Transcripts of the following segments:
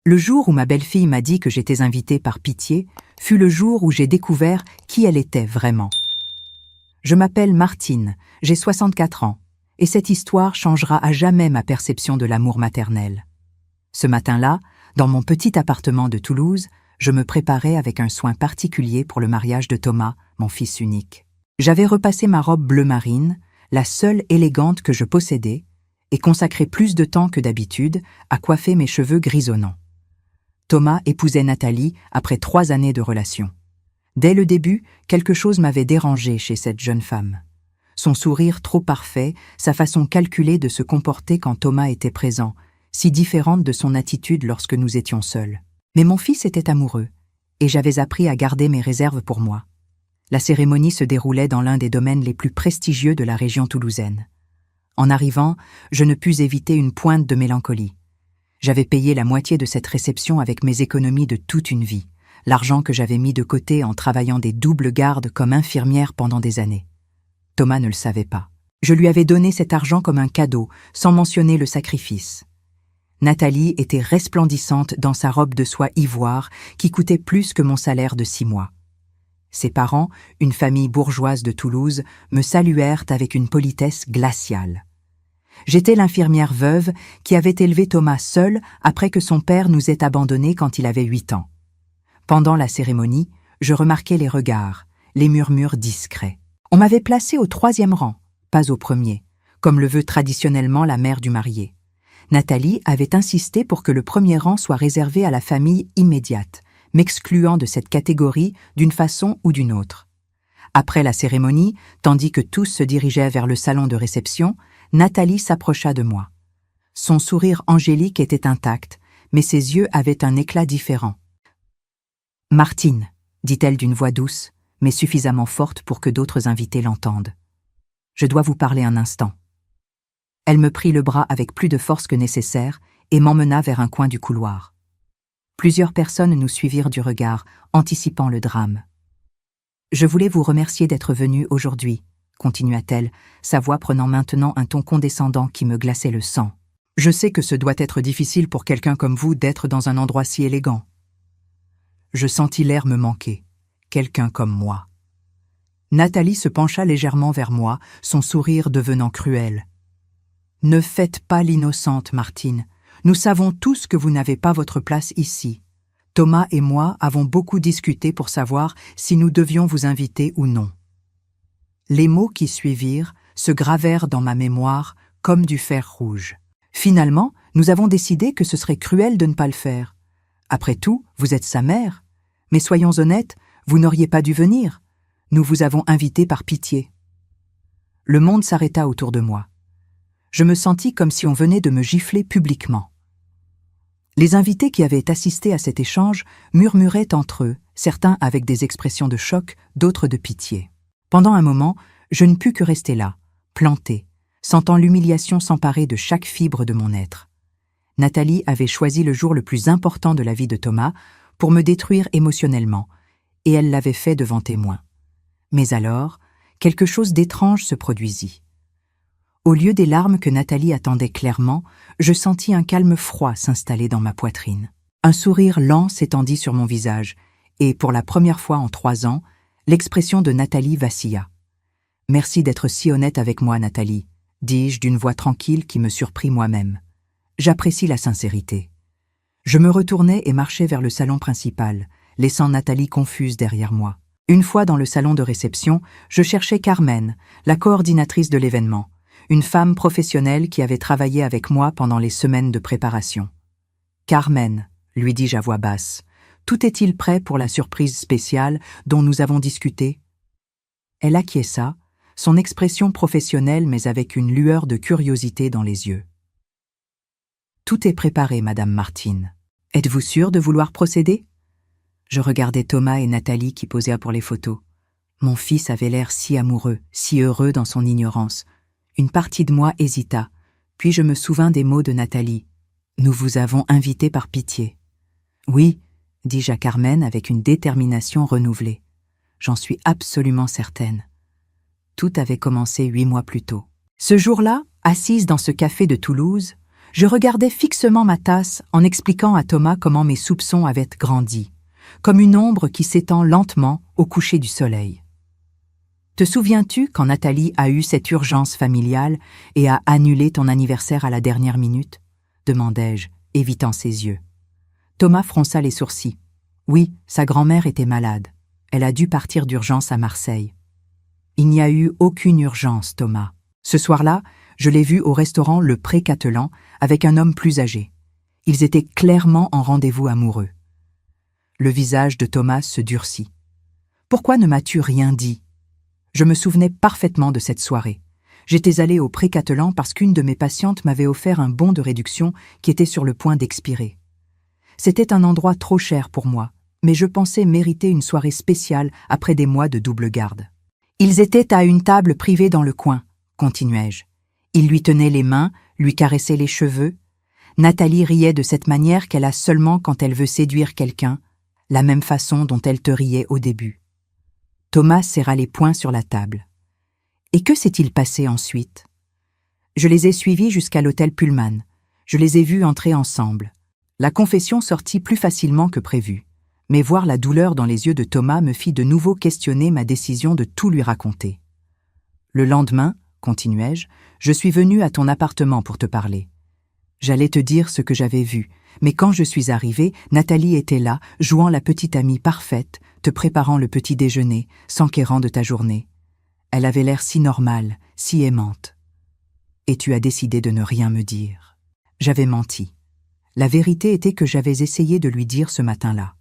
Le jour où ma belle-fille m'a dit que j'étais invitée par pitié fut le jour où j'ai découvert qui elle était vraiment. Je m'appelle Martine, j'ai 64 ans, et cette histoire changera à jamais ma perception de l'amour maternel. Ce matin-là, dans mon petit appartement de Toulouse, je me préparais avec un soin particulier pour le mariage de Thomas, mon fils unique. J'avais repassé ma robe bleu marine, la seule élégante que je possédais, et consacré plus de temps que d'habitude à coiffer mes cheveux grisonnants. Thomas épousait Nathalie après 3 années de relation. Dès le début, quelque chose m'avait dérangé chez cette jeune femme. Son sourire trop parfait, sa façon calculée de se comporter quand Thomas était présent, si différente de son attitude lorsque nous étions seuls. Mais mon fils était amoureux, et j'avais appris à garder mes réserves pour moi. La cérémonie se déroulait dans l'un des domaines les plus prestigieux de la région toulousaine. En arrivant, je ne pus éviter une pointe de mélancolie. J'avais payé la moitié de cette réception avec mes économies de toute une vie, l'argent que j'avais mis de côté en travaillant des doubles gardes comme infirmière pendant des années. Thomas ne le savait pas. Je lui avais donné cet argent comme un cadeau, sans mentionner le sacrifice. Nathalie était resplendissante dans sa robe de soie ivoire qui coûtait plus que mon salaire de 6 mois. Ses parents, une famille bourgeoise de Toulouse, me saluèrent avec une politesse glaciale. J'étais l'infirmière veuve qui avait élevé Thomas seul après que son père nous ait abandonnés quand il avait 8 ans. Pendant la cérémonie, je remarquais les regards, les murmures discrets. On m'avait placé au 3e rang, pas au 1er, comme le veut traditionnellement la mère du marié. Nathalie avait insisté pour que le 1er rang soit réservé à la famille immédiate, m'excluant de cette catégorie d'une façon ou d'une autre. Après la cérémonie, tandis que tous se dirigeaient vers le salon de réception, Nathalie s'approcha de moi. Son sourire angélique était intact, mais ses yeux avaient un éclat différent. « Martine », dit-elle d'une voix douce, mais suffisamment forte pour que d'autres invités l'entendent. « Je dois vous parler un instant. » Elle me prit le bras avec plus de force que nécessaire et m'emmena vers un coin du couloir. Plusieurs personnes nous suivirent du regard, anticipant le drame. « Je voulais vous remercier d'être venu aujourd'hui, » continua-t-elle, sa voix prenant maintenant un ton condescendant qui me glaçait le sang. « Je sais que ce doit être difficile pour quelqu'un comme vous d'être dans un endroit si élégant. » Je sentis l'air me manquer. Quelqu'un comme moi. Nathalie se pencha légèrement vers moi, son sourire devenant cruel. « Ne faites pas l'innocente, Martine. Nous savons tous que vous n'avez pas votre place ici. Thomas et moi avons beaucoup discuté pour savoir si nous devions vous inviter ou non. » Les mots qui suivirent se gravèrent dans ma mémoire comme du fer rouge. Finalement, nous avons décidé que ce serait cruel de ne pas le faire. Après tout, vous êtes sa mère. Mais soyons honnêtes, vous n'auriez pas dû venir. Nous vous avons invité par pitié. Le monde s'arrêta autour de moi. Je me sentis comme si on venait de me gifler publiquement. Les invités qui avaient assisté à cet échange murmuraient entre eux, certains avec des expressions de choc, d'autres de pitié. Pendant un moment, je ne pus que rester là, plantée, sentant l'humiliation s'emparer de chaque fibre de mon être. Nathalie avait choisi le jour le plus important de la vie de Thomas pour me détruire émotionnellement, et elle l'avait fait devant témoins. Mais alors, quelque chose d'étrange se produisit. Au lieu des larmes que Nathalie attendait clairement, je sentis un calme froid s'installer dans ma poitrine. Un sourire lent s'étendit sur mon visage, et pour la première fois en 3 ans, l'expression de Nathalie vacilla. « Merci d'être si honnête avec moi, Nathalie », dis-je d'une voix tranquille qui me surprit moi-même. J'apprécie la sincérité. Je me retournai et marchai vers le salon principal, laissant Nathalie confuse derrière moi. Une fois dans le salon de réception, je cherchai Carmen, la coordinatrice de l'événement, une femme professionnelle qui avait travaillé avec moi pendant les semaines de préparation. « Carmen », lui dis-je à voix basse, « tout est-il prêt pour la surprise spéciale dont nous avons discuté ?» Elle acquiesça, son expression professionnelle mais avec une lueur de curiosité dans les yeux. « Tout est préparé, Madame Martine. Êtes-vous sûre de vouloir procéder ?» Je regardais Thomas et Nathalie qui posaient pour les photos. Mon fils avait l'air si amoureux, si heureux dans son ignorance. Une partie de moi hésita, puis je me souvins des mots de Nathalie. « Nous vous avons invité par pitié. »« Oui, » dis-je à Carmen avec une détermination renouvelée. « J'en suis absolument certaine. » Tout avait commencé 8 mois plus tôt. Ce jour-là, assise dans ce café de Toulouse, Je regardais fixement ma tasse en expliquant à Thomas comment mes soupçons avaient grandi, comme une ombre qui s'étend lentement au coucher du soleil. Te souviens-tu quand Nathalie a eu cette urgence familiale et a annulé ton anniversaire à la dernière minute ? Demandai-je, évitant ses yeux. Thomas fronça les sourcils. Oui, sa grand-mère était malade. Elle a dû partir d'urgence à Marseille. Il n'y a eu aucune urgence, Thomas. Ce soir-là, je l'ai vu au restaurant Le Pré-Catelan avec un homme plus âgé. Ils étaient clairement en rendez-vous amoureux. Le visage de Thomas se durcit. Pourquoi ne m'as-tu rien dit ? Je me souvenais parfaitement de cette soirée. J'étais allée au Pré-Catelan parce qu'une de mes patientes m'avait offert un bon de réduction qui était sur le point d'expirer. C'était un endroit trop cher pour moi, mais je pensais mériter une soirée spéciale après des mois de double garde. Ils étaient à une table privée dans le coin, continuai-je. Ils lui tenaient les mains, lui caressaient les cheveux. Nathalie riait de cette manière qu'elle a seulement quand elle veut séduire quelqu'un, la même façon dont elle te riait au début. Thomas serra les poings sur la table. Et que s'est-il passé ensuite ? Je les ai suivis jusqu'à l'hôtel Pullman. Je les ai vus entrer ensemble. La confession sortit plus facilement que prévu. Mais voir la douleur dans les yeux de Thomas me fit de nouveau questionner ma décision de tout lui raconter. Le lendemain, continuai-je, je suis venu à ton appartement pour te parler. J'allais te dire ce que j'avais vu, mais quand je suis arrivé, Nathalie était là, jouant la petite amie parfaite, te préparant le petit déjeuner, s'enquérant de ta journée. Elle avait l'air si normale, si aimante. Et tu as décidé de ne rien me dire. J'avais menti. La vérité était que j'avais essayé de lui dire ce matin-là.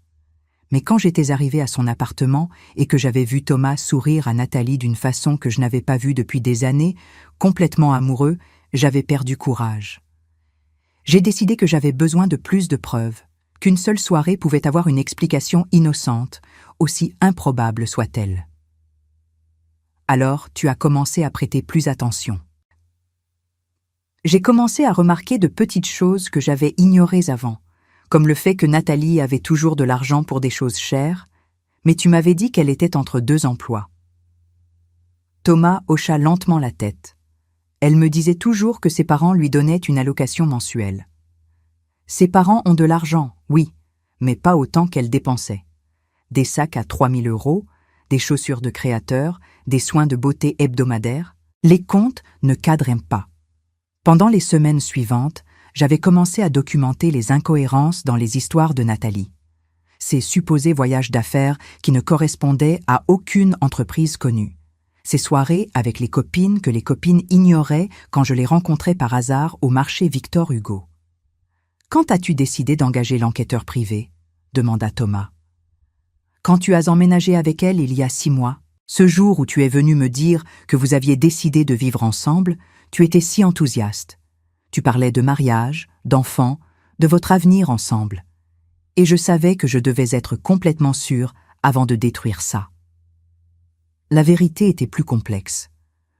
Mais quand j'étais arrivé à son appartement et que j'avais vu Thomas sourire à Nathalie d'une façon que je n'avais pas vue depuis des années, complètement amoureux, j'avais perdu courage. J'ai décidé que j'avais besoin de plus de preuves, qu'une seule soirée pouvait avoir une explication innocente, aussi improbable soit-elle. Alors, tu as commencé à prêter plus attention. J'ai commencé à remarquer de petites choses que j'avais ignorées avant, comme le fait que Nathalie avait toujours de l'argent pour des choses chères, mais tu m'avais dit qu'elle était entre 2 emplois. Thomas hocha lentement la tête. Elle me disait toujours que ses parents lui donnaient une allocation mensuelle. Ses parents ont de l'argent, oui, mais pas autant qu'elle dépensait. Des sacs à 3 000 €, des chaussures de créateur, des soins de beauté hebdomadaires, les comptes ne cadraient pas. Pendant les semaines suivantes, j'avais commencé à documenter les incohérences dans les histoires de Nathalie. Ces supposés voyages d'affaires qui ne correspondaient à aucune entreprise connue. Ces soirées avec les copines que les copines ignoraient quand je les rencontrais par hasard au marché Victor Hugo. « Quand as-tu décidé d'engager l'enquêteur privé ?» demanda Thomas. « Quand tu as emménagé avec elle il y a 6 mois, ce jour où tu es venu me dire que vous aviez décidé de vivre ensemble, tu étais si enthousiaste. Tu parlais de mariage, d'enfants, de votre avenir ensemble. Et je savais que je devais être complètement sûre avant de détruire ça. » La vérité était plus complexe.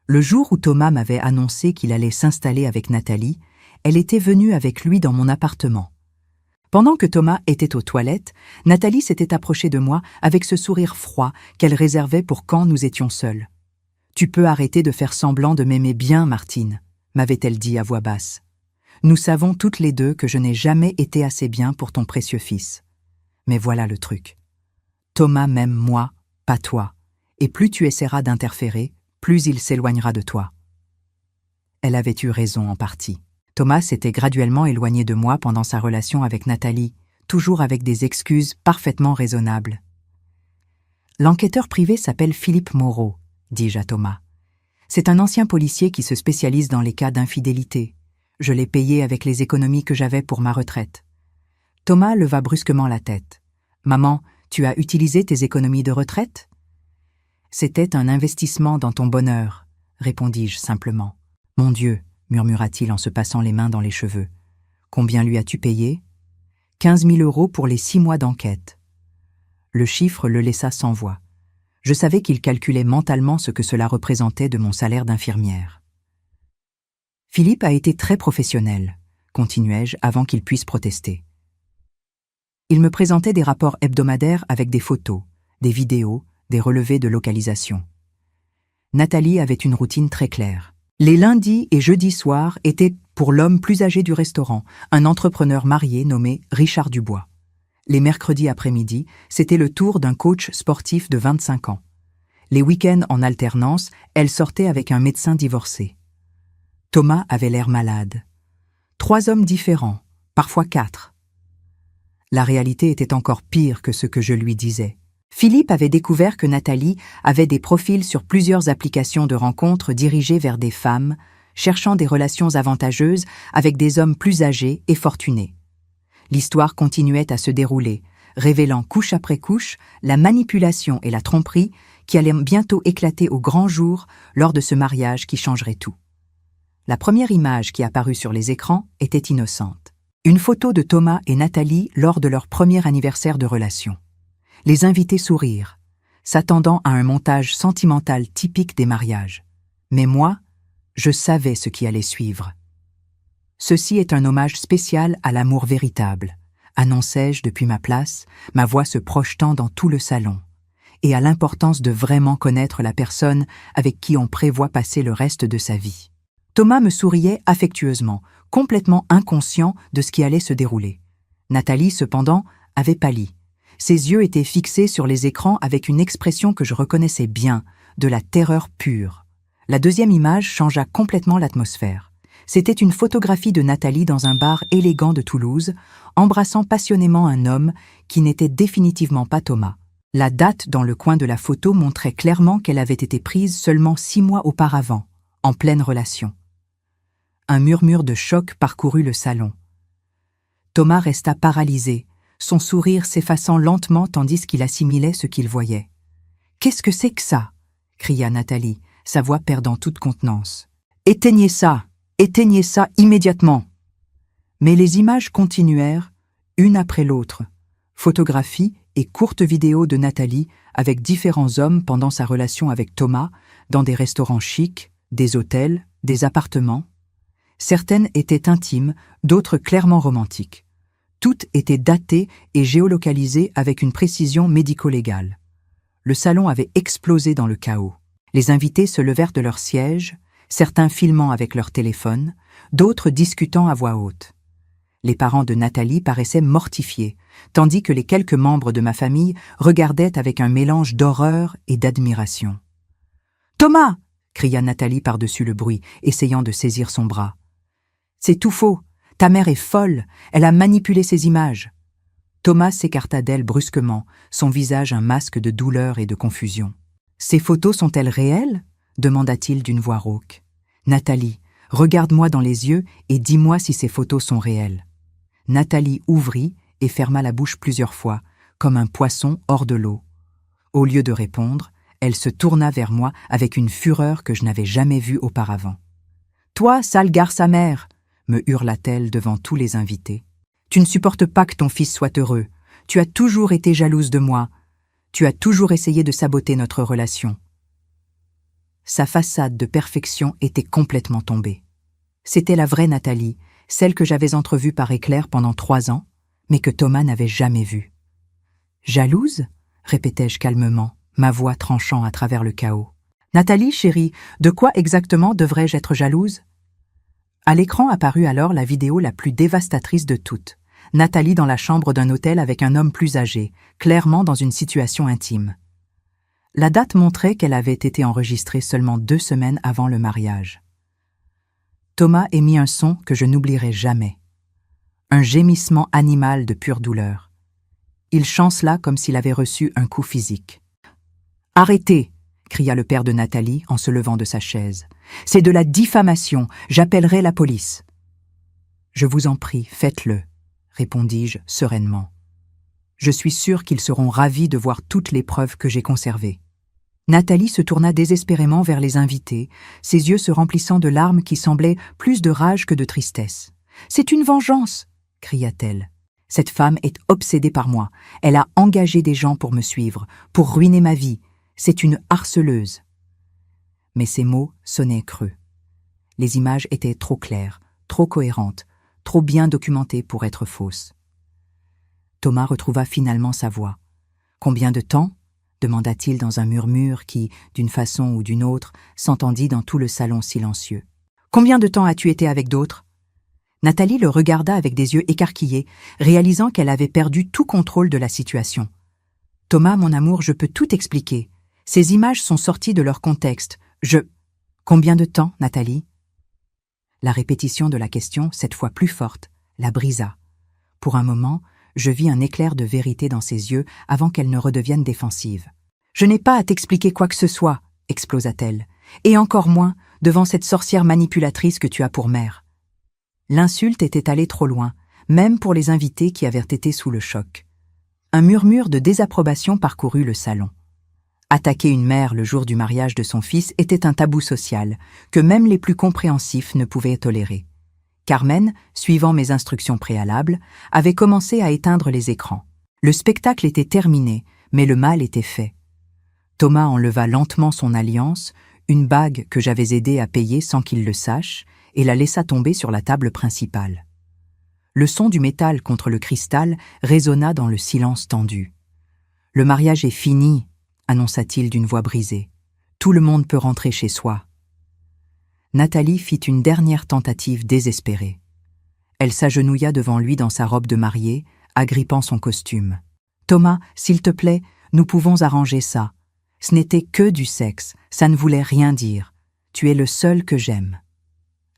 Le jour où Thomas m'avait annoncé qu'il allait s'installer avec Nathalie, elle était venue avec lui dans mon appartement. Pendant que Thomas était aux toilettes, Nathalie s'était approchée de moi avec ce sourire froid qu'elle réservait pour quand nous étions seuls. « Tu peux arrêter de faire semblant de m'aimer bien, Martine », m'avait-elle dit à voix basse. « Nous savons toutes les deux que je n'ai jamais été assez bien pour ton précieux fils. Mais voilà le truc. Thomas m'aime moi, pas toi, et plus tu essaieras d'interférer, plus il s'éloignera de toi. » Elle avait eu raison en partie. Thomas s'était graduellement éloigné de moi pendant sa relation avec Nathalie, toujours avec des excuses parfaitement raisonnables. « L'enquêteur privé s'appelle Philippe Moreau, » dis-je à Thomas. « C'est un ancien policier qui se spécialise dans les cas d'infidélité. Je l'ai payé avec les économies que j'avais pour ma retraite. » Thomas leva brusquement la tête. « Maman, tu as utilisé tes économies de retraite ?»« C'était un investissement dans ton bonheur, » répondis-je simplement. « Mon Dieu, » murmura-t-il en se passant les mains dans les cheveux. « Combien lui as-tu payé ?»« 15 000 € pour les 6 mois d'enquête. » Le chiffre le laissa sans voix. Je savais qu'il calculait mentalement ce que cela représentait de mon salaire d'infirmière. « Philippe a été très professionnel, » continuai-je avant qu'il puisse protester. Il me présentait des rapports hebdomadaires avec des photos, des vidéos, des relevés de localisation. Nathalie avait une routine très claire. Les lundis et jeudis soirs étaient pour l'homme plus âgé du restaurant, un entrepreneur marié nommé Richard Dubois. Les mercredis après-midi, c'était le tour d'un coach sportif de 25 ans. Les week-ends en alternance, elle sortait avec un médecin divorcé. Thomas avait l'air malade. 3 hommes différents, parfois 4. La réalité était encore pire que ce que je lui disais. Philippe avait découvert que Nathalie avait des profils sur plusieurs applications de rencontres dirigées vers des femmes, cherchant des relations avantageuses avec des hommes plus âgés et fortunés. L'histoire continuait à se dérouler, révélant couche après couche la manipulation et la tromperie qui allaient bientôt éclater au grand jour lors de ce mariage qui changerait tout. La première image qui apparut sur les écrans était innocente. Une photo de Thomas et Nathalie lors de leur premier anniversaire de relation. Les invités sourirent, s'attendant à un montage sentimental typique des mariages. Mais moi, je savais ce qui allait suivre. Ceci est un hommage spécial à l'amour véritable, annonçai-je depuis ma place, ma voix se projetant dans tout le salon, et à l'importance de vraiment connaître la personne avec qui on prévoit passer le reste de sa vie. Thomas me souriait affectueusement, complètement inconscient de ce qui allait se dérouler. Nathalie, cependant, avait pâli. Ses yeux étaient fixés sur les écrans avec une expression que je reconnaissais bien, de la terreur pure. La deuxième image changea complètement l'atmosphère. C'était une photographie de Nathalie dans un bar élégant de Toulouse, embrassant passionnément un homme qui n'était définitivement pas Thomas. La date dans le coin de la photo montrait clairement qu'elle avait été prise seulement 6 mois auparavant, en pleine relation. Un murmure de choc parcourut le salon. Thomas resta paralysé, son sourire s'effaçant lentement tandis qu'il assimilait ce qu'il voyait. « Qu'est-ce que c'est que ça ?» cria Nathalie, sa voix perdant toute contenance. « Éteignez ça ! Éteignez ça immédiatement !» Mais les images continuèrent, une après l'autre. Photographies et courtes vidéos de Nathalie avec différents hommes pendant sa relation avec Thomas, dans des restaurants chics, des hôtels, des appartements. Certaines étaient intimes, d'autres clairement romantiques. Toutes étaient datées et géolocalisées avec une précision médico-légale. Le salon avait explosé dans le chaos. Les invités se levèrent de leur siège, certains filmant avec leur téléphone, d'autres discutant à voix haute. Les parents de Nathalie paraissaient mortifiés, tandis que les quelques membres de ma famille regardaient avec un mélange d'horreur et d'admiration. « Thomas !» cria Nathalie par-dessus le bruit, essayant de saisir son bras. « C'est tout faux. Ta mère est folle. Elle a manipulé ces images. » Thomas s'écarta d'elle brusquement, son visage un masque de douleur et de confusion. « Ces photos sont-elles réelles ?» demanda-t-il d'une voix rauque. « Nathalie, regarde-moi dans les yeux et dis-moi si ces photos sont réelles. » Nathalie ouvrit et ferma la bouche plusieurs fois, comme un poisson hors de l'eau. Au lieu de répondre, elle se tourna vers moi avec une fureur que je n'avais jamais vue auparavant. « Toi, sale garce amère !» me hurla-t-elle devant tous les invités. « Tu ne supportes pas que ton fils soit heureux. Tu as toujours été jalouse de moi. Tu as toujours essayé de saboter notre relation. » Sa façade de perfection était complètement tombée. C'était la vraie Nathalie, celle que j'avais entrevue par éclair pendant 3 ans, mais que Thomas n'avait jamais vue. « Jalouse ?» répétai-je calmement, ma voix tranchant à travers le chaos. « Nathalie, chérie, de quoi exactement devrais-je être jalouse ?» À l'écran apparut alors la vidéo la plus dévastatrice de toutes. Nathalie dans la chambre d'un hôtel avec un homme plus âgé, clairement dans une situation intime. La date montrait qu'elle avait été enregistrée seulement 2 semaines avant le mariage. Thomas émit un son que je n'oublierai jamais. Un gémissement animal de pure douleur. Il chancela comme s'il avait reçu un coup physique. « Arrêtez !» cria le père de Nathalie en se levant de sa chaise. « C'est de la diffamation, j'appellerai la police. »« Je vous en prie, faites-le, » répondis-je sereinement. « Je suis sûr qu'ils seront ravis de voir toutes les preuves que j'ai conservées. » Nathalie se tourna désespérément vers les invités, ses yeux se remplissant de larmes qui semblaient plus de rage que de tristesse. « C'est une vengeance !» cria-t-elle. « Cette femme est obsédée par moi. Elle a engagé des gens pour me suivre, pour ruiner ma vie. C'est une harceleuse. » Mais ces mots sonnaient creux. Les images étaient trop claires, trop cohérentes, trop bien documentées pour être fausses. Thomas retrouva finalement sa voix. « Combien de temps ?» demanda-t-il dans un murmure qui, d'une façon ou d'une autre, s'entendit dans tout le salon silencieux. « Combien de temps as-tu été avec d'autres » Nathalie le regarda avec des yeux écarquillés, réalisant qu'elle avait perdu tout contrôle de la situation. « Thomas, mon amour, je peux tout expliquer. Ces images sont sorties de leur contexte. Combien de temps, Nathalie ?» La répétition de la question, cette fois plus forte, la brisa. Pour un moment, je vis un éclair de vérité dans ses yeux avant qu'elle ne redevienne défensive. « Je n'ai pas à t'expliquer quoi que ce soit, » explosa-t-elle, « et encore moins devant cette sorcière manipulatrice que tu as pour mère. » L'insulte était allée trop loin, même pour les invités qui avaient été sous le choc. Un murmure de désapprobation parcourut le salon. Attaquer une mère le jour du mariage de son fils était un tabou social que même les plus compréhensifs ne pouvaient tolérer. Carmen, suivant mes instructions préalables, avait commencé à éteindre les écrans. Le spectacle était terminé, mais le mal était fait. Thomas enleva lentement son alliance, une bague que j'avais aidé à payer sans qu'il le sache, et la laissa tomber sur la table principale. Le son du métal contre le cristal résonna dans le silence tendu. « Le mariage est fini », annonça-t-il d'une voix brisée. « Tout le monde peut rentrer chez soi. » Nathalie fit une dernière tentative désespérée. Elle s'agenouilla devant lui dans sa robe de mariée, agrippant son costume. « Thomas, s'il te plaît, nous pouvons arranger ça. Ce n'était que du sexe, ça ne voulait rien dire. Tu es le seul que j'aime. »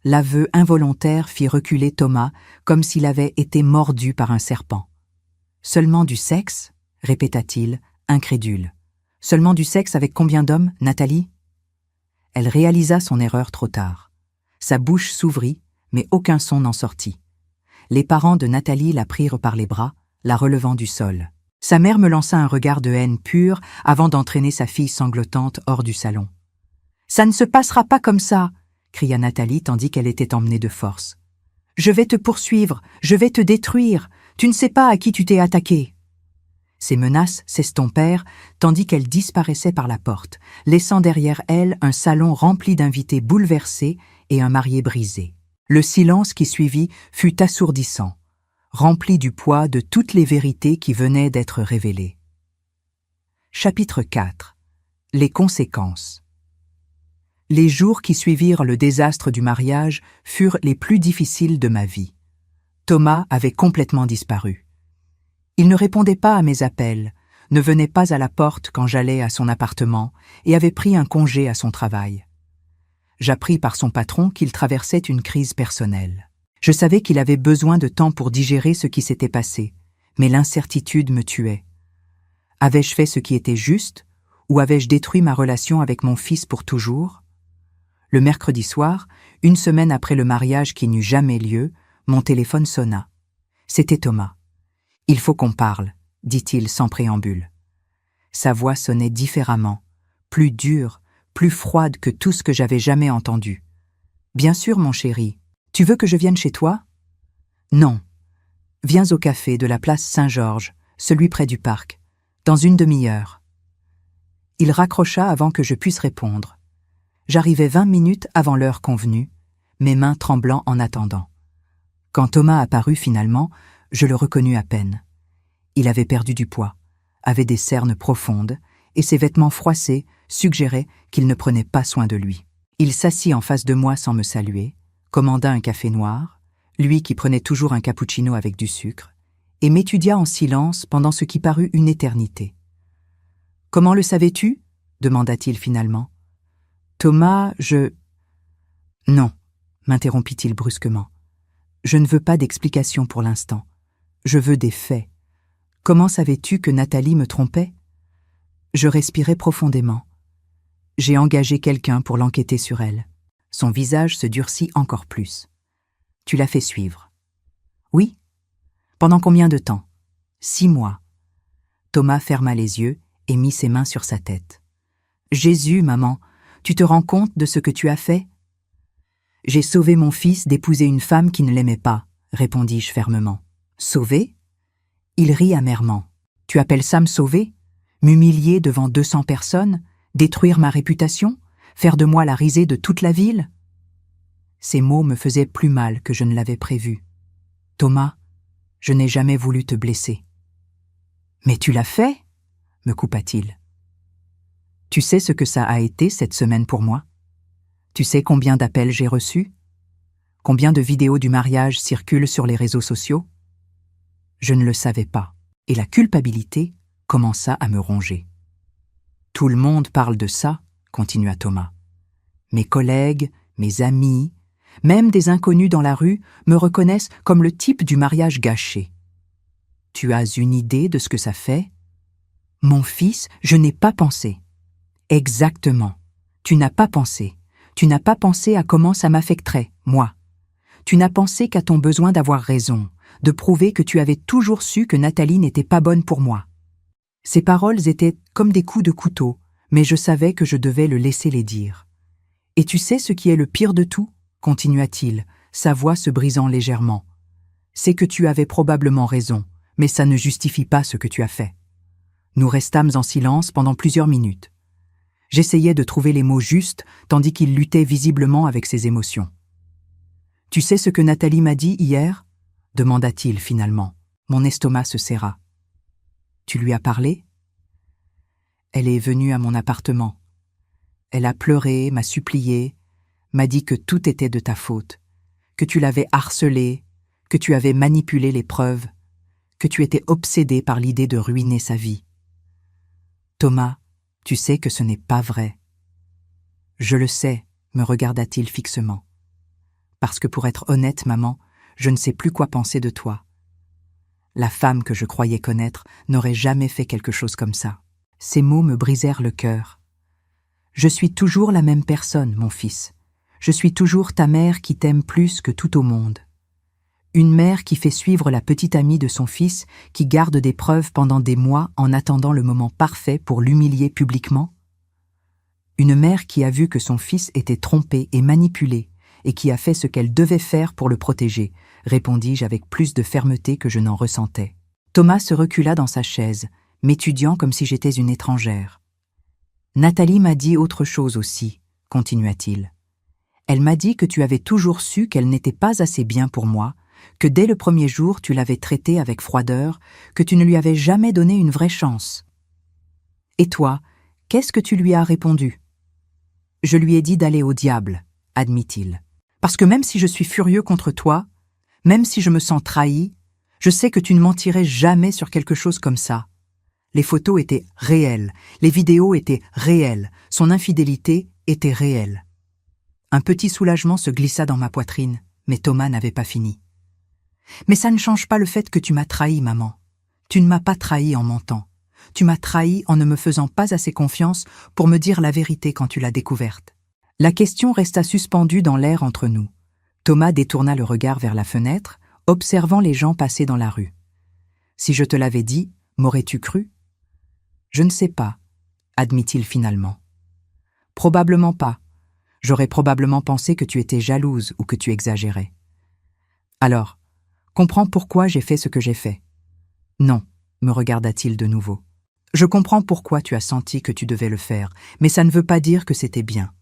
L'aveu involontaire fit reculer Thomas comme s'il avait été mordu par un serpent. « Seulement du sexe ?» répéta-t-il, incrédule. « Seulement du sexe avec combien d'hommes, Nathalie ?» Elle réalisa son erreur trop tard. Sa bouche s'ouvrit, mais aucun son n'en sortit. Les parents de Nathalie la prirent par les bras, la relevant du sol. Sa mère me lança un regard de haine pure avant d'entraîner sa fille sanglotante hors du salon. « Ça ne se passera pas comme ça !» cria Nathalie tandis qu'elle était emmenée de force. « Je vais te poursuivre, je vais te détruire, tu ne sais pas à qui tu t'es attaqué. » Ces menaces s'estompèrent tandis qu'elle disparaissait par la porte, laissant derrière elle un salon rempli d'invités bouleversés et un marié brisé. Le silence qui suivit fut assourdissant, rempli du poids de toutes les vérités qui venaient d'être révélées. Chapitre 4. Les conséquences. Les jours qui suivirent le désastre du mariage furent les plus difficiles de ma vie. Thomas avait complètement disparu. Il ne répondait pas à mes appels, ne venait pas à la porte quand j'allais à son appartement et avait pris un congé à son travail. J'appris par son patron qu'il traversait une crise personnelle. Je savais qu'il avait besoin de temps pour digérer ce qui s'était passé, mais l'incertitude me tuait. Avais-je fait ce qui était juste, ou avais-je détruit ma relation avec mon fils pour toujours ? Le mercredi soir, une semaine après le mariage qui n'eut jamais lieu, mon téléphone sonna. C'était Thomas. « Il faut qu'on parle », dit-il sans préambule. Sa voix sonnait différemment, plus dure, plus froide que tout ce que j'avais jamais entendu. « Bien sûr, mon chéri. Tu veux que je vienne chez toi ? » ?»« Non. Viens au café de la place Saint-Georges, celui près du parc, dans une demi-heure. » Il raccrocha avant que je puisse répondre. J'arrivais 20 minutes avant l'heure convenue, mes mains tremblant en attendant. Quand Thomas apparut finalement, je le reconnus à peine. Il avait perdu du poids, avait des cernes profondes, et ses vêtements froissés suggéraient qu'il ne prenait pas soin de lui. Il s'assit en face de moi sans me saluer, commanda un café noir, lui qui prenait toujours un cappuccino avec du sucre, et m'étudia en silence pendant ce qui parut une éternité. « Comment le savais-tu » demanda-t-il finalement. « Thomas, je... » « Non, » m'interrompit-il brusquement. « Je ne veux pas d'explication pour l'instant. Je veux des faits. Comment savais-tu que Nathalie me trompait ?» Je respirai profondément. J'ai engagé quelqu'un pour l'enquêter sur elle. Son visage se durcit encore plus. « Tu l'as fait suivre. »« Oui. »« Pendant combien de temps ?»« 6 mois. » Thomas ferma les yeux et mit ses mains sur sa tête. « Jésus, maman, tu te rends compte de ce que tu as fait ?»« J'ai sauvé mon fils d'épouser une femme qui ne l'aimait pas, » répondis-je fermement. « Sauvé ?» Il rit amèrement. « Tu appelles ça me sauver ? M'humilier devant 200 personnes ? Détruire ma réputation ? Faire de moi la risée de toute la ville ?» Ces mots me faisaient plus mal que je ne l'avais prévu. « Thomas, je n'ai jamais voulu te blesser. »« Mais tu l'as fait ?» me coupa-t-il. « Tu sais ce que ça a été cette semaine pour moi ? Tu sais combien d'appels j'ai reçus ? Combien de vidéos du mariage circulent sur les réseaux sociaux? Je ne le savais pas, et la culpabilité commença à me ronger. Tout le monde parle de ça, continua Thomas. Mes collègues, mes amis, même des inconnus dans la rue me reconnaissent comme le type du mariage gâché. Tu as une idée de ce que ça fait? Mon fils, je n'ai pas pensé. Exactement. Tu n'as pas pensé. Tu n'as pas pensé à comment ça m'affecterait, moi. Tu n'as pensé qu'à ton besoin d'avoir raison, de prouver que tu avais toujours su que Nathalie n'était pas bonne pour moi. Ces paroles étaient comme des coups de couteau, mais je savais que je devais le laisser les dire. Et tu sais ce qui est le pire de tout? Continua-t-il, sa voix se brisant légèrement. C'est que tu avais probablement raison, mais ça ne justifie pas ce que tu as fait. Nous restâmes en silence pendant plusieurs minutes. J'essayais de trouver les mots justes, tandis qu'il luttait visiblement avec ses émotions. « Tu sais ce que Nathalie m'a dit hier » demanda-t-il finalement. Mon estomac se serra. « Tu lui as parlé » Elle est venue à mon appartement. Elle a pleuré, m'a supplié, m'a dit que tout était de ta faute, que tu l'avais harcelée, que tu avais manipulé les preuves, que tu étais obsédé par l'idée de ruiner sa vie. Thomas, tu sais que ce n'est pas vrai. Je le sais, me regarda-t-il fixement. Parce que pour être honnête, maman, je ne sais plus quoi penser de toi. La femme que je croyais connaître n'aurait jamais fait quelque chose comme ça. Ces mots me brisèrent le cœur. Je suis toujours la même personne, mon fils. Je suis toujours ta mère qui t'aime plus que tout au monde. Une mère qui fait suivre la petite amie de son fils, qui garde des preuves pendant des mois en attendant le moment parfait pour l'humilier publiquement. Une mère qui a vu que son fils était trompé et manipulé, et qui a fait ce qu'elle devait faire pour le protéger, répondis-je avec plus de fermeté que je n'en ressentais. Thomas se recula dans sa chaise, m'étudiant comme si j'étais une étrangère. Nathalie m'a dit autre chose aussi, continua-t-il. Elle m'a dit que tu avais toujours su qu'elle n'était pas assez bien pour moi, que dès le premier jour tu l'avais traitée avec froideur, que tu ne lui avais jamais donné une vraie chance. Et toi, qu'est-ce que tu lui as répondu? Je lui ai dit d'aller au diable, admit-il. Parce que même si je suis furieux contre toi, même si je me sens trahi, je sais que tu ne mentirais jamais sur quelque chose comme ça. Les photos étaient réelles, les vidéos étaient réelles, son infidélité était réelle. Un petit soulagement se glissa dans ma poitrine, mais Thomas n'avait pas fini. Mais ça ne change pas le fait que tu m'as trahi, maman. Tu ne m'as pas trahi en mentant. Tu m'as trahi en ne me faisant pas assez confiance pour me dire la vérité quand tu l'as découverte. La question resta suspendue dans l'air entre nous. Thomas détourna le regard vers la fenêtre, observant les gens passer dans la rue. Si je te l'avais dit, m'aurais-tu cru? Je ne sais pas, admit-il finalement. Probablement pas. J'aurais probablement pensé que tu étais jalouse ou que tu exagérais. Alors, comprends pourquoi j'ai fait ce que j'ai fait. Non, me regarda-t-il de nouveau. Je comprends pourquoi tu as senti que tu devais le faire, mais ça ne veut pas dire que c'était bien.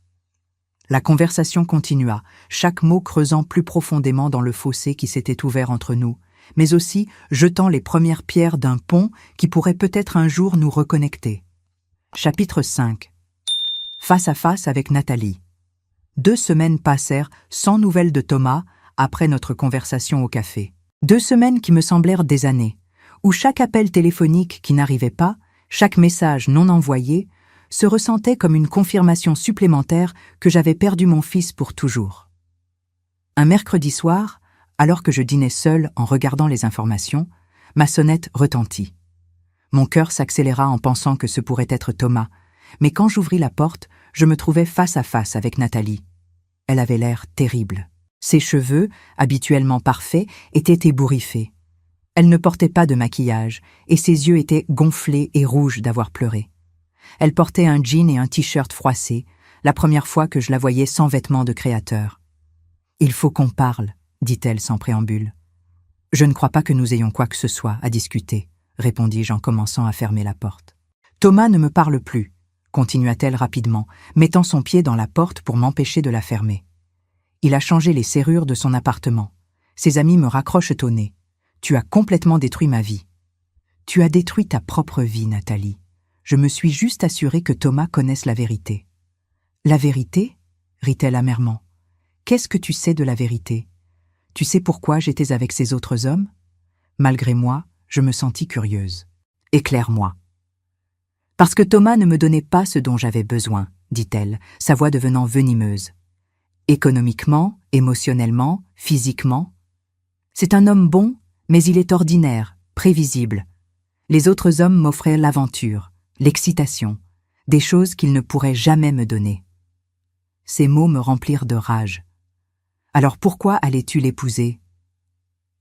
La conversation continua, chaque mot creusant plus profondément dans le fossé qui s'était ouvert entre nous, mais aussi jetant les premières pierres d'un pont qui pourrait peut-être un jour nous reconnecter. Chapitre 5. Face à face avec Nathalie. 2 semaines passèrent sans nouvelles de Thomas après notre conversation au café. 2 semaines qui me semblèrent des années, où chaque appel téléphonique qui n'arrivait pas, chaque message non envoyé, se ressentait comme une confirmation supplémentaire que j'avais perdu mon fils pour toujours. Un mercredi soir, alors que je dînais seul en regardant les informations, ma sonnette retentit. Mon cœur s'accéléra en pensant que ce pourrait être Thomas, mais quand j'ouvris la porte, je me trouvais face à face avec Nathalie. Elle avait l'air terrible. Ses cheveux, habituellement parfaits, étaient ébouriffés. Elle ne portait pas de maquillage, et ses yeux étaient gonflés et rouges d'avoir pleuré. Elle portait un jean et un t-shirt froissé, la première fois que je la voyais sans vêtements de créateur. « Il faut qu'on parle », dit-elle sans préambule. « Je ne crois pas que nous ayons quoi que ce soit à discuter », répondis-je en commençant à fermer la porte. « Thomas ne me parle plus », continua-t-elle rapidement, mettant son pied dans la porte pour m'empêcher de la fermer. « Il a changé les serrures de son appartement. Ses amis me raccrochent au nez. Tu as complètement détruit ma vie. »« Tu as détruit ta propre vie, Nathalie. Je me suis juste assurée que Thomas connaisse la vérité. »« La vérité » rit-elle amèrement. « Qu'est-ce que tu sais de la vérité ? Tu sais pourquoi j'étais avec ces autres hommes? Malgré moi, je me sentis curieuse. Éclaire-moi. Parce que Thomas ne me donnait pas ce dont j'avais besoin, dit-elle, sa voix devenant venimeuse. Économiquement, émotionnellement, physiquement. C'est un homme bon, mais il est ordinaire, prévisible. Les autres hommes m'offraient l'aventure, l'excitation, des choses qu'il ne pourrait jamais me donner. Ces mots me remplirent de rage. Alors pourquoi allais-tu l'épouser?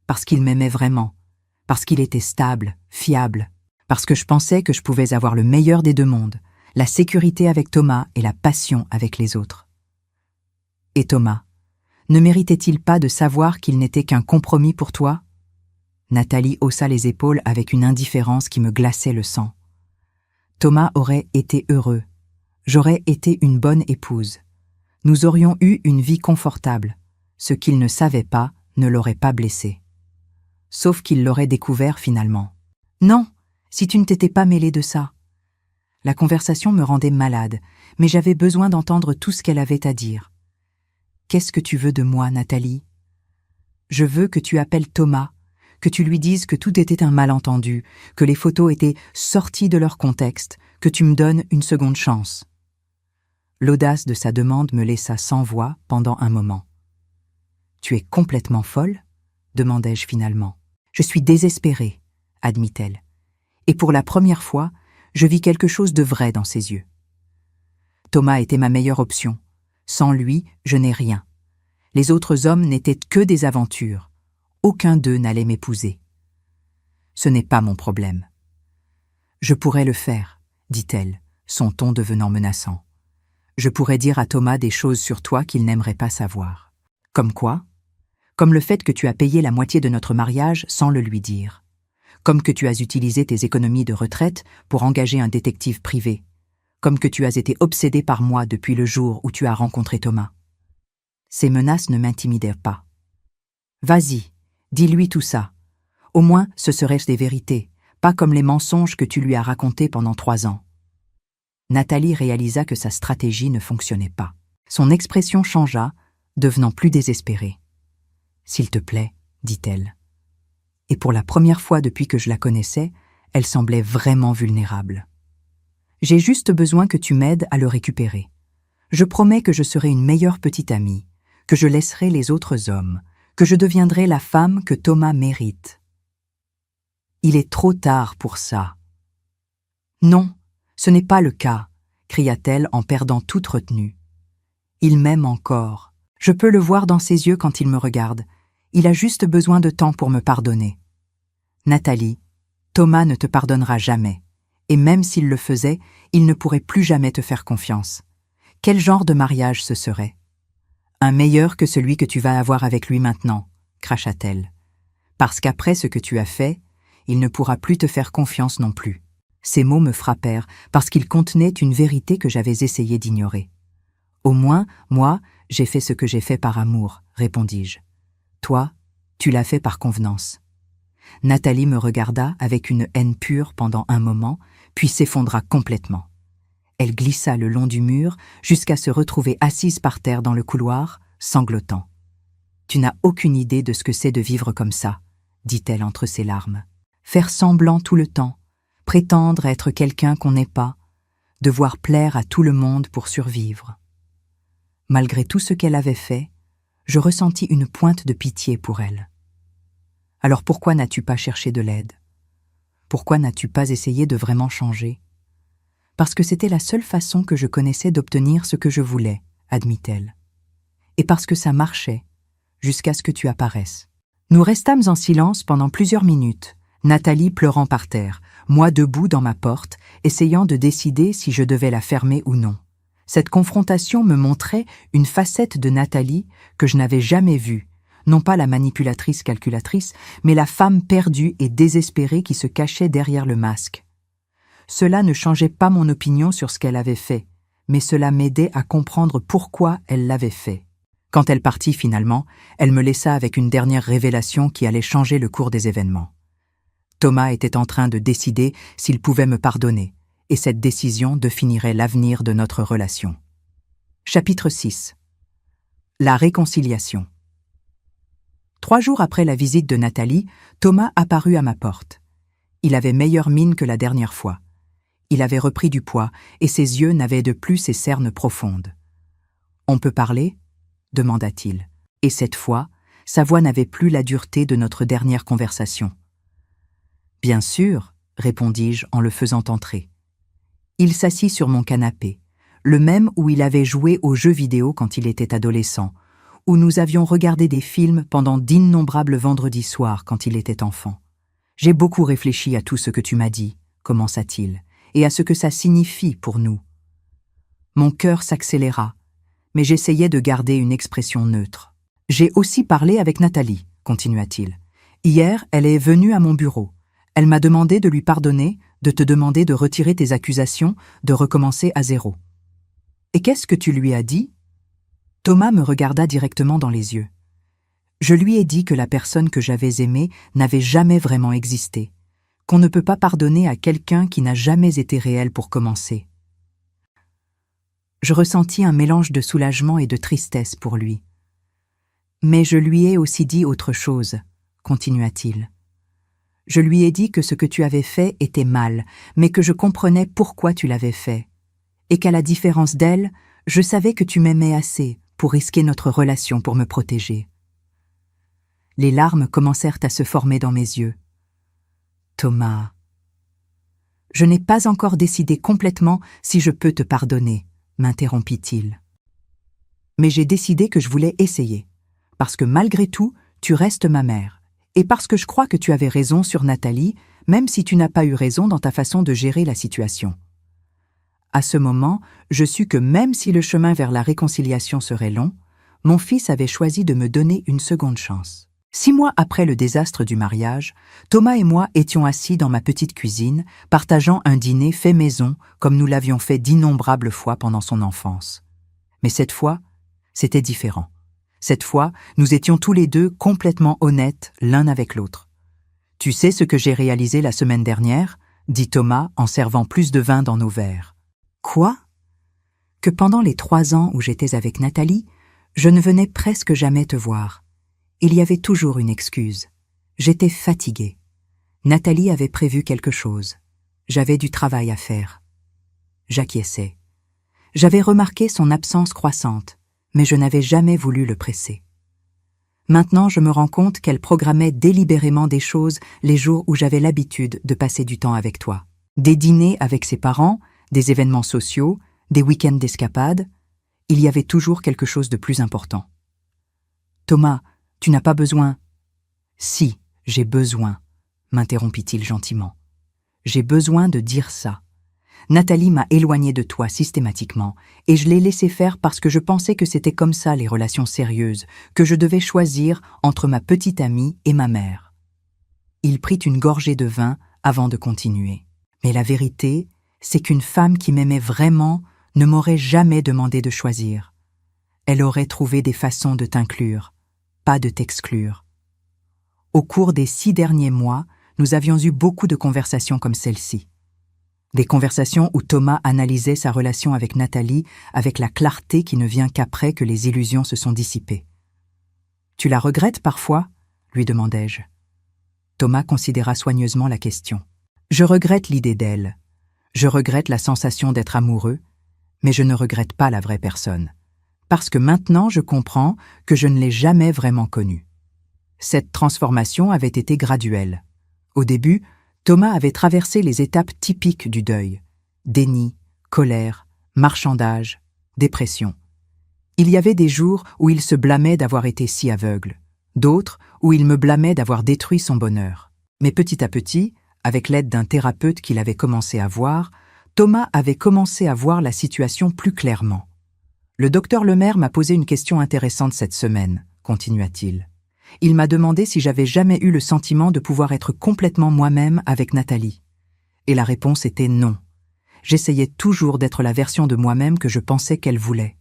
Parce qu'il m'aimait vraiment, parce qu'il était stable, fiable, parce que je pensais que je pouvais avoir le meilleur des deux mondes, la sécurité avec Thomas et la passion avec les autres. Et Thomas, ne méritait-il pas de savoir qu'il n'était qu'un compromis pour toi? Nathalie haussa les épaules avec une indifférence qui me glaçait le sang. Thomas aurait été heureux. J'aurais été une bonne épouse. Nous aurions eu une vie confortable. Ce qu'il ne savait pas ne l'aurait pas blessé. Sauf qu'il l'aurait découvert finalement. Non, si tu ne t'étais pas mêlée de ça. La conversation me rendait malade, mais j'avais besoin d'entendre tout ce qu'elle avait à dire. Qu'est-ce que tu veux de moi, Nathalie? Je veux que tu appelles Thomas, que tu lui dises que tout était un malentendu, que les photos étaient sorties de leur contexte, que tu me donnes une seconde chance. L'audace de sa demande me laissa sans voix pendant un moment. « Tu es complètement folle ?» demandai-je finalement. « Je suis désespérée, » admit-elle. Et pour la première fois, je vis quelque chose de vrai dans ses yeux. Thomas était ma meilleure option. Sans lui, je n'ai rien. Les autres hommes n'étaient que des aventures. Aucun d'eux n'allait m'épouser. Ce n'est pas mon problème. Je pourrais le faire, dit-elle, son ton devenant menaçant. Je pourrais dire à Thomas des choses sur toi qu'il n'aimerait pas savoir. Comme quoi? Comme le fait que tu as payé la moitié de notre mariage sans le lui dire. Comme que tu as utilisé tes économies de retraite pour engager un détective privé. Comme que tu as été obsédé par moi depuis le jour où tu as rencontré Thomas. Ces menaces ne m'intimidèrent pas. Vas-y, dis-lui tout ça. Au moins, ce seraient des vérités, pas comme les mensonges que tu lui as racontés pendant 3 ans. Nathalie réalisa que sa stratégie ne fonctionnait pas. Son expression changea, devenant plus désespérée. « S'il te plaît, » dit-elle. Et pour la première fois depuis que je la connaissais, elle semblait vraiment vulnérable. « J'ai juste besoin que tu m'aides à le récupérer. Je promets que je serai une meilleure petite amie, que je laisserai les autres hommes, que je deviendrai la femme que Thomas mérite. » Il est trop tard pour ça. « Non, ce n'est pas le cas, » cria-t-elle en perdant toute retenue. « Il m'aime encore. Je peux le voir dans ses yeux quand il me regarde. Il a juste besoin de temps pour me pardonner. » Nathalie, Thomas ne te pardonnera jamais. Et même s'il le faisait, il ne pourrait plus jamais te faire confiance. Quel genre de mariage ce serait? Un meilleur que celui que tu vas avoir avec lui maintenant, cracha-t-elle. Parce qu'après ce que tu as fait, il ne pourra plus te faire confiance non plus. Ces mots me frappèrent parce qu'ils contenaient une vérité que j'avais essayé d'ignorer. Au moins, moi, j'ai fait ce que j'ai fait par amour, répondis-je. Toi, tu l'as fait par convenance. Nathalie me regarda avec une haine pure pendant un moment, puis s'effondra complètement. Elle glissa le long du mur jusqu'à se retrouver assise par terre dans le couloir, sanglotant. « Tu n'as aucune idée de ce que c'est de vivre comme ça, » dit-elle entre ses larmes. « Faire semblant tout le temps, prétendre être quelqu'un qu'on n'est pas, devoir plaire à tout le monde pour survivre. » Malgré tout ce qu'elle avait fait, je ressentis une pointe de pitié pour elle. « Alors pourquoi n'as-tu pas cherché de l'aide? Pourquoi n'as-tu pas essayé de vraiment changer? » Parce que c'était la seule façon que je connaissais d'obtenir ce que je voulais, admit-elle. Et parce que ça marchait, jusqu'à ce que tu apparaisses. Nous restâmes en silence pendant plusieurs minutes, Nathalie pleurant par terre, moi debout dans ma porte, essayant de décider si je devais la fermer ou non. Cette confrontation me montrait une facette de Nathalie que je n'avais jamais vue, non pas la manipulatrice calculatrice, mais la femme perdue et désespérée qui se cachait derrière le masque. Cela ne changeait pas mon opinion sur ce qu'elle avait fait, mais cela m'aidait à comprendre pourquoi elle l'avait fait. Quand elle partit finalement, elle me laissa avec une dernière révélation qui allait changer le cours des événements. Thomas était en train de décider s'il pouvait me pardonner, et cette décision définirait l'avenir de notre relation. Chapitre 6. La réconciliation. 3 jours après la visite de Nathalie, Thomas apparut à ma porte. Il avait meilleure mine que la dernière fois. Il avait repris du poids et ses yeux n'avaient de plus ces cernes profondes. « On peut parler ?» demanda-t-il. Et cette fois, sa voix n'avait plus la dureté de notre dernière conversation. « Bien sûr, » répondis-je en le faisant entrer. Il s'assit sur mon canapé, le même où il avait joué aux jeux vidéo quand il était adolescent, où nous avions regardé des films pendant d'innombrables vendredis soirs quand il était enfant. « J'ai beaucoup réfléchi à tout ce que tu m'as dit, » commença-t-il, « et à ce que ça signifie pour nous. » Mon cœur s'accéléra, mais j'essayais de garder une expression neutre. « J'ai aussi parlé avec Nathalie, » continua-t-il. « Hier, elle est venue à mon bureau. Elle m'a demandé de lui pardonner, de te demander de retirer tes accusations, de recommencer à zéro. »« Et qu'est-ce que tu lui as dit ?» Thomas me regarda directement dans les yeux. Je lui ai dit que la personne que j'avais aimée n'avait jamais vraiment existé, qu'on ne peut pas pardonner à quelqu'un qui n'a jamais été réel pour commencer. Je ressentis un mélange de soulagement et de tristesse pour lui. « Mais je lui ai aussi dit autre chose, » continua-t-il. « Je lui ai dit que ce que tu avais fait était mal, mais que je comprenais pourquoi tu l'avais fait, et qu'à la différence d'elle, je savais que tu m'aimais assez pour risquer notre relation pour me protéger. » Les larmes commencèrent à se former dans mes yeux. « Thomas, je n'ai pas encore décidé complètement si je peux te pardonner, » m'interrompit-il. « Mais j'ai décidé que je voulais essayer, parce que malgré tout, tu restes ma mère, et parce que je crois que tu avais raison sur Nathalie, même si tu n'as pas eu raison dans ta façon de gérer la situation. » À ce moment, je sus que même si le chemin vers la réconciliation serait long, mon fils avait choisi de me donner une seconde chance. 6 mois après le désastre du mariage, Thomas et moi étions assis dans ma petite cuisine, partageant un dîner fait maison comme nous l'avions fait d'innombrables fois pendant son enfance. Mais cette fois, c'était différent. Cette fois, nous étions tous les deux complètement honnêtes l'un avec l'autre. « Tu sais ce que j'ai réalisé la semaine dernière ?» dit Thomas en servant plus de vin dans nos verres. « Quoi ? Que pendant les 3 ans où j'étais avec Nathalie, je ne venais presque jamais te voir. Il y avait toujours une excuse. J'étais fatiguée. Nathalie avait prévu quelque chose. J'avais du travail à faire. » J'acquiesçais. J'avais remarqué son absence croissante, mais je n'avais jamais voulu le presser. Maintenant, je me rends compte qu'elle programmait délibérément des choses les jours où j'avais l'habitude de passer du temps avec toi. Des dîners avec ses parents, des événements sociaux, des week-ends d'escapade. Il y avait toujours quelque chose de plus important. « Thomas, tu n'as pas besoin. »« Si, j'ai besoin, » m'interrompit-il gentiment. « J'ai besoin de dire ça. Nathalie m'a éloigné de toi systématiquement, et je l'ai laissé faire parce que je pensais que c'était comme ça les relations sérieuses, que je devais choisir entre ma petite amie et ma mère. » Il prit une gorgée de vin avant de continuer. « Mais la vérité, c'est qu'une femme qui m'aimait vraiment ne m'aurait jamais demandé de choisir. Elle aurait trouvé des façons de t'inclure, pas de t'exclure. Au cours des 6 derniers mois, nous avions eu beaucoup de conversations comme celle-ci. Des conversations où Thomas analysait sa relation avec Nathalie avec la clarté qui ne vient qu'après que les illusions se sont dissipées. « Tu la regrettes parfois ?» lui demandai-je. Thomas considéra soigneusement la question. « Je regrette l'idée d'elle. Je regrette la sensation d'être amoureux, mais je ne regrette pas la vraie personne. Parce que maintenant je comprends que je ne l'ai jamais vraiment connue. » Cette transformation avait été graduelle. Au début, Thomas avait traversé les étapes typiques du deuil. Déni, colère, marchandage, dépression. Il y avait des jours où il se blâmait d'avoir été si aveugle, d'autres où il me blâmait d'avoir détruit son bonheur. Mais petit à petit, avec l'aide d'un thérapeute qu'il avait commencé à voir, Thomas avait commencé à voir la situation plus clairement. « Le docteur Lemaire m'a posé une question intéressante cette semaine, » continua-t-il. « Il m'a demandé si j'avais jamais eu le sentiment de pouvoir être complètement moi-même avec Nathalie. Et la réponse était non. J'essayais toujours d'être la version de moi-même que je pensais qu'elle voulait.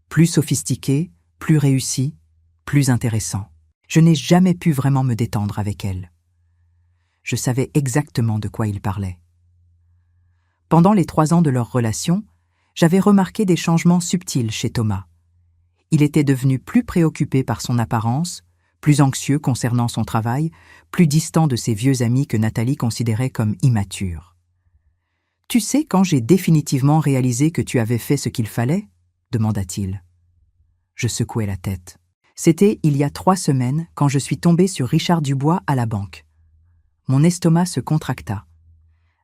Plus sophistiquée, plus réussie, plus intéressant. Je n'ai jamais pu vraiment me détendre avec elle. » Je savais exactement de quoi il parlait. Pendant les 3 ans de leur relation, j'avais remarqué des changements subtils chez Thomas. Il était devenu plus préoccupé par son apparence, plus anxieux concernant son travail, plus distant de ses vieux amis que Nathalie considérait comme immatures. « Tu sais quand j'ai définitivement réalisé que tu avais fait ce qu'il fallait ?» demanda-t-il. Je secouai la tête. C'était il y a 3 semaines quand je suis tombée sur Richard Dubois à la banque. Mon estomac se contracta.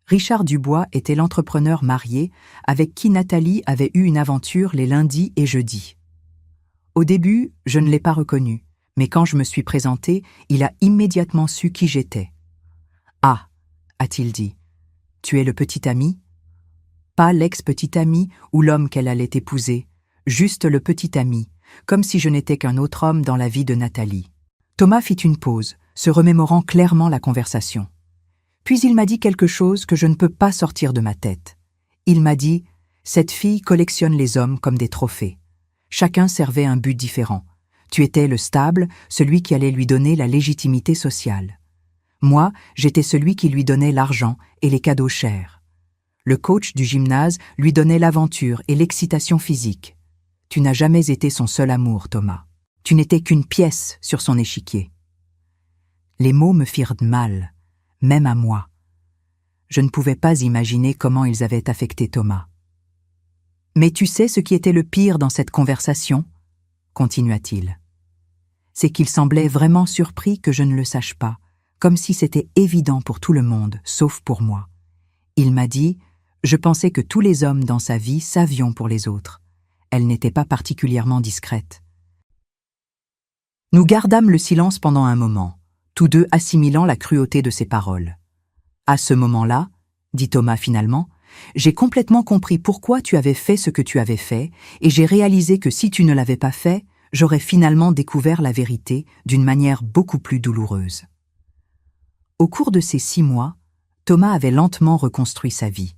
Richard Dubois était l'entrepreneur marié avec qui Nathalie avait eu une aventure les lundis et jeudis. Au début, je ne l'ai pas reconnu, mais quand je me suis présentée, il a immédiatement su qui j'étais. « Ah » a-t-il dit, « tu es le petit ami ?» Pas l'ex-petit ami ou l'homme qu'elle allait épouser, juste le petit ami, comme si je n'étais qu'un autre homme dans la vie de Nathalie. Thomas fit une pause, se remémorant clairement la conversation. Puis il m'a dit quelque chose que je ne peux pas sortir de ma tête. Il m'a dit « Cette fille collectionne les hommes comme des trophées. Chacun servait un but différent. Tu étais le stable, celui qui allait lui donner la légitimité sociale. Moi, j'étais celui qui lui donnait l'argent et les cadeaux chers. Le coach du gymnase lui donnait l'aventure et l'excitation physique. Tu n'as jamais été son seul amour, Thomas. Tu n'étais qu'une pièce sur son échiquier. » Les mots me firent mal, même à moi. Je ne pouvais pas imaginer comment ils avaient affecté Thomas. « Mais tu sais ce qui était le pire dans cette conversation ?» continua-t-il. « C'est qu'il semblait vraiment surpris que je ne le sache pas, comme si c'était évident pour tout le monde, sauf pour moi. Il m'a dit « Je pensais que tous les hommes dans sa vie savions pour les autres. Elle n'était pas particulièrement discrète. » Nous gardâmes le silence pendant un moment, tous deux assimilant la cruauté de ses paroles. « À ce moment-là, dit Thomas finalement, j'ai complètement compris pourquoi tu avais fait ce que tu avais fait, et j'ai réalisé que si tu ne l'avais pas fait, j'aurais finalement découvert la vérité d'une manière beaucoup plus douloureuse. » Au cours de ces 6 mois, Thomas avait lentement reconstruit sa vie.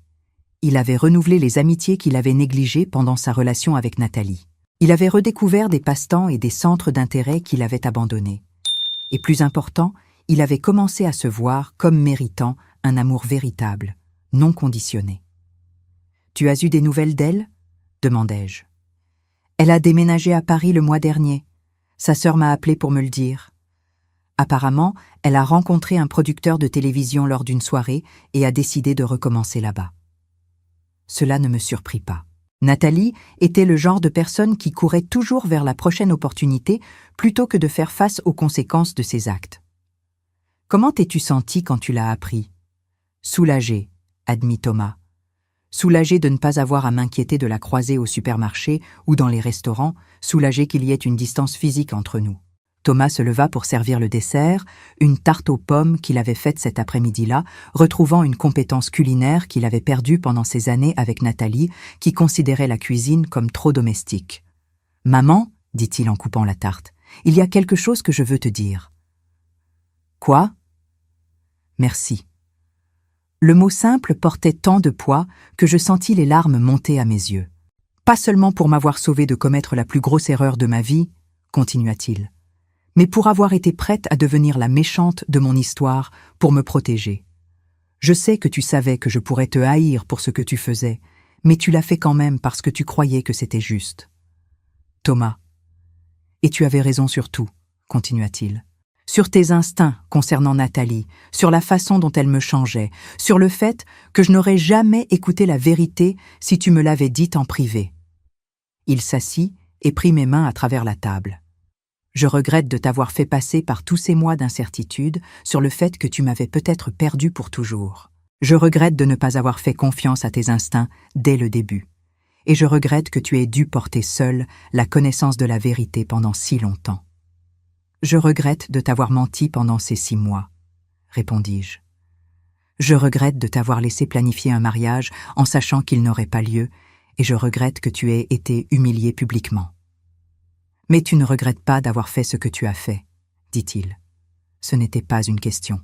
Il avait renouvelé les amitiés qu'il avait négligées pendant sa relation avec Nathalie. Il avait redécouvert des passe-temps et des centres d'intérêt qu'il avait abandonnés. Et plus important, il avait commencé à se voir comme méritant un amour véritable, non conditionné. « Tu as eu des nouvelles d'elle ?» demandai-je. « Elle a déménagé à Paris le mois dernier. Sa sœur m'a appelé pour me le dire. Apparemment, elle a rencontré un producteur de télévision lors d'une soirée et a décidé de recommencer là-bas. » Cela ne me surprit pas. Nathalie était le genre de personne qui courait toujours vers la prochaine opportunité plutôt que de faire face aux conséquences de ses actes. « Comment t'es-tu senti quand tu l'as appris ?»« Soulagé, » admit Thomas. Soulagé de ne pas avoir à m'inquiéter de la croiser au supermarché ou dans les restaurants, soulagé qu'il y ait une distance physique entre nous. Thomas se leva pour servir le dessert, une tarte aux pommes qu'il avait faite cet après-midi-là, retrouvant une compétence culinaire qu'il avait perdue pendant ses années avec Nathalie, qui considérait la cuisine comme trop domestique. « Maman, dit-il en coupant la tarte, il y a quelque chose que je veux te dire. »« Quoi ?» ?»« Merci. » Le mot simple portait tant de poids que je sentis les larmes monter à mes yeux. « Pas seulement pour m'avoir sauvée de commettre la plus grosse erreur de ma vie, » continua-t-il, « mais pour avoir été prête à devenir la méchante de mon histoire pour me protéger. Je sais que tu savais que je pourrais te haïr pour ce que tu faisais, mais tu l'as fait quand même parce que tu croyais que c'était juste. » « Thomas, et tu avais raison sur tout, » continua-t-il. « Sur tes instincts concernant Nathalie, sur la façon dont elle me changeait, sur le fait que je n'aurais jamais écouté la vérité si tu me l'avais dite en privé. » Il s'assit et prit mes mains à travers la table. « Je regrette de t'avoir fait passer par tous ces mois d'incertitude sur le fait que tu m'avais peut-être perdu pour toujours. Je regrette de ne pas avoir fait confiance à tes instincts dès le début. Et je regrette que tu aies dû porter seule la connaissance de la vérité pendant si longtemps. Je regrette de t'avoir menti pendant ces 6 mois, répondis-je. Je regrette de t'avoir laissé planifier un mariage en sachant qu'il n'aurait pas lieu, et je regrette que tu aies été humiliée publiquement. Mais tu ne regrettes pas d'avoir fait ce que tu as fait, dit-il. Ce n'était pas une question.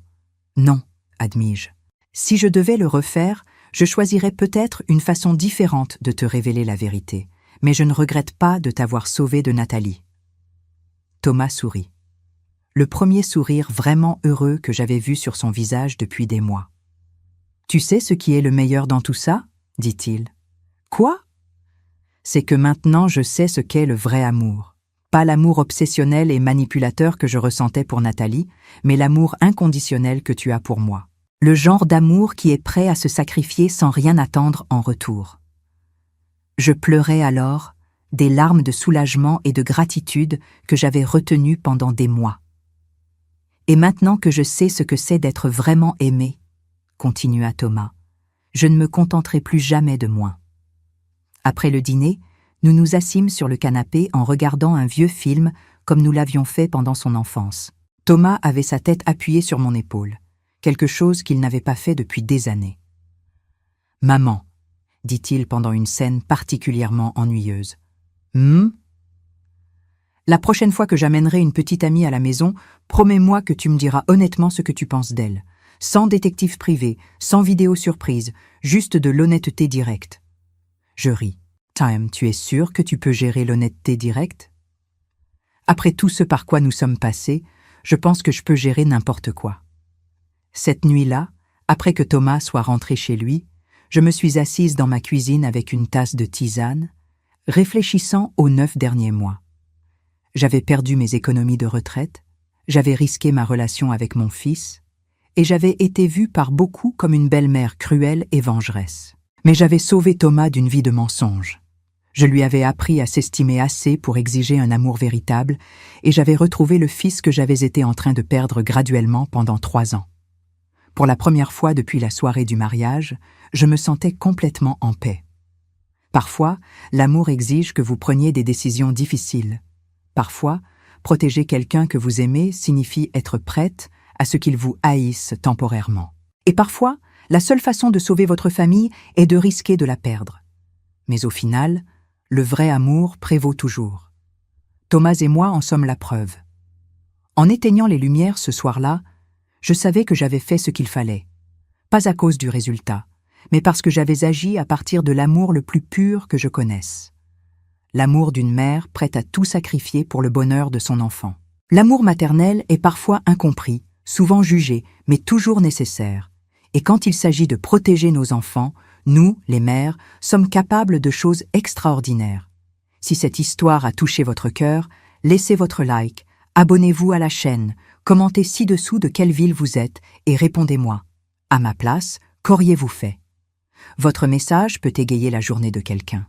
Non, admis-je. Si je devais le refaire, je choisirais peut-être une façon différente de te révéler la vérité, mais je ne regrette pas de t'avoir sauvée de Nathalie. Thomas sourit. Le premier sourire vraiment heureux que j'avais vu sur son visage depuis des mois. « Tu sais ce qui est le meilleur dans tout ça ?» dit-il. « Quoi ?» « C'est que maintenant je sais ce qu'est le vrai amour. Pas l'amour obsessionnel et manipulateur que je ressentais pour Nathalie, mais l'amour inconditionnel que tu as pour moi. Le genre d'amour qui est prêt à se sacrifier sans rien attendre en retour. Je pleurais alors, des larmes de soulagement et de gratitude que j'avais retenues pendant des mois. Et maintenant que je sais ce que c'est d'être vraiment aimé, continua Thomas, je ne me contenterai plus jamais de moins. Après le dîner, nous nous assîmes sur le canapé en regardant un vieux film comme nous l'avions fait pendant son enfance. Thomas avait sa tête appuyée sur mon épaule, quelque chose qu'il n'avait pas fait depuis des années. « Maman », dit-il pendant une scène particulièrement ennuyeuse. « La prochaine fois que j'amènerai une petite amie à la maison, promets-moi que tu me diras honnêtement ce que tu penses d'elle. Sans détective privé, sans vidéo surprise, juste de l'honnêteté directe. » Je ris. « Time, tu es sûr que tu peux gérer l'honnêteté directe ? Après tout ce par quoi nous sommes passés, je pense que je peux gérer n'importe quoi. » Cette nuit-là, après que Thomas soit rentré chez lui, je me suis assise dans ma cuisine avec une tasse de tisane, réfléchissant aux 9 derniers mois. J'avais perdu mes économies de retraite, j'avais risqué ma relation avec mon fils, et j'avais été vue par beaucoup comme une belle-mère cruelle et vengeresse. Mais j'avais sauvé Thomas d'une vie de mensonges. Je lui avais appris à s'estimer assez pour exiger un amour véritable, et j'avais retrouvé le fils que j'avais été en train de perdre graduellement pendant 3 ans. Pour la première fois depuis la soirée du mariage, je me sentais complètement en paix. Parfois, l'amour exige que vous preniez des décisions difficiles. Parfois, protéger quelqu'un que vous aimez signifie être prête à ce qu'il vous haïsse temporairement. Et parfois, la seule façon de sauver votre famille est de risquer de la perdre. Mais au final, le vrai amour prévaut toujours. Thomas et moi en sommes la preuve. En éteignant les lumières ce soir-là, je savais que j'avais fait ce qu'il fallait. Pas à cause du résultat, mais parce que j'avais agi à partir de l'amour le plus pur que je connaisse. L'amour d'une mère prête à tout sacrifier pour le bonheur de son enfant. L'amour maternel est parfois incompris, souvent jugé, mais toujours nécessaire. Et quand il s'agit de protéger nos enfants, nous, les mères, sommes capables de choses extraordinaires. Si cette histoire a touché votre cœur, laissez votre like, abonnez-vous à la chaîne, commentez ci-dessous de quelle ville vous êtes et répondez-moi. À ma place, qu'auriez-vous fait ? Votre message peut égayer la journée de quelqu'un.